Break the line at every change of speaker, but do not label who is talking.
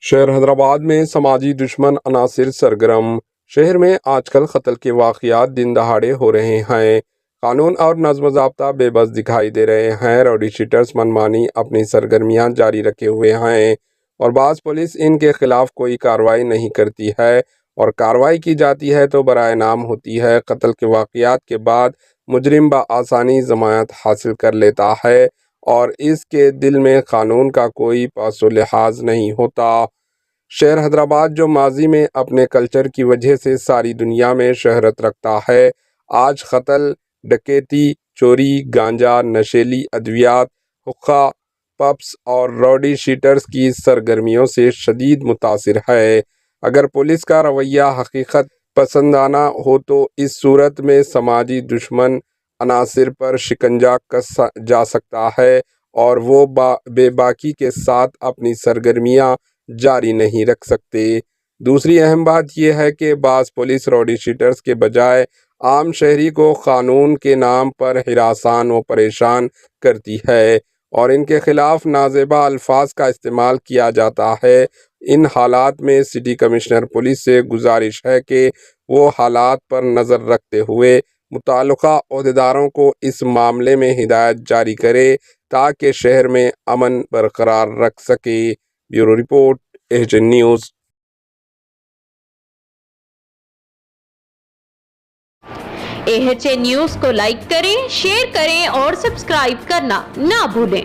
شہر حیدرآباد میں سماجی دشمن عناصر سرگرم۔ شہر میں آج کل قتل کے واقعات دن دہاڑے ہو رہے ہیں۔ قانون اور نظم و ضابطہ بے بس دکھائی دے رہے ہیں۔ راؤڈی شیٹرز منمانی اپنی سرگرمیاں جاری رکھے ہوئے ہیں اور بعض پولیس ان کے خلاف کوئی کارروائی نہیں کرتی ہے، اور کارروائی کی جاتی ہے تو برائے نام ہوتی ہے۔ قتل کے واقعات کے بعد مجرم بآسانی ضمانت حاصل کر لیتا ہے اور اس کے دل میں قانون کا کوئی پاس و لحاظ نہیں ہوتا۔ شہر حیدرآباد جو ماضی میں اپنے کلچر کی وجہ سے ساری دنیا میں شہرت رکھتا ہے، آج قتل، ڈکیتی، چوری، گانجا، نشیلی ادویات، حقہ، پبس اور راؤڈی شیٹرز کی سرگرمیوں سے شدید متاثر ہے۔ اگر پولیس کا رویہ حقیقت پسندانہ ہو تو اس صورت میں سماجی دشمن عناصر پر شکنجہ کسا جا سکتا ہے اور وہ بے باکی کے ساتھ اپنی سرگرمیاں جاری نہیں رکھ سکتے۔ دوسری اہم بات یہ ہے کہ بعض پولیس راؤڈی شیٹرز کے بجائے عام شہری کو قانون کے نام پر ہراساں و پریشان کرتی ہے اور ان کے خلاف نازیبا الفاظ کا استعمال کیا جاتا ہے۔ ان حالات میں سٹی کمشنر پولیس سے گزارش ہے کہ وہ حالات پر نظر رکھتے ہوئے متعلقہ عہدیداروں کو اس معاملے میں ہدایت جاری کرے تاکہ شہر میں امن برقرار رکھ سکے۔ بیورو رپورٹ، ایچین نیوز۔
ایچین نیوز کو لائک کریں، شیئر کریں اور سبسکرائب کرنا نہ بھولیں۔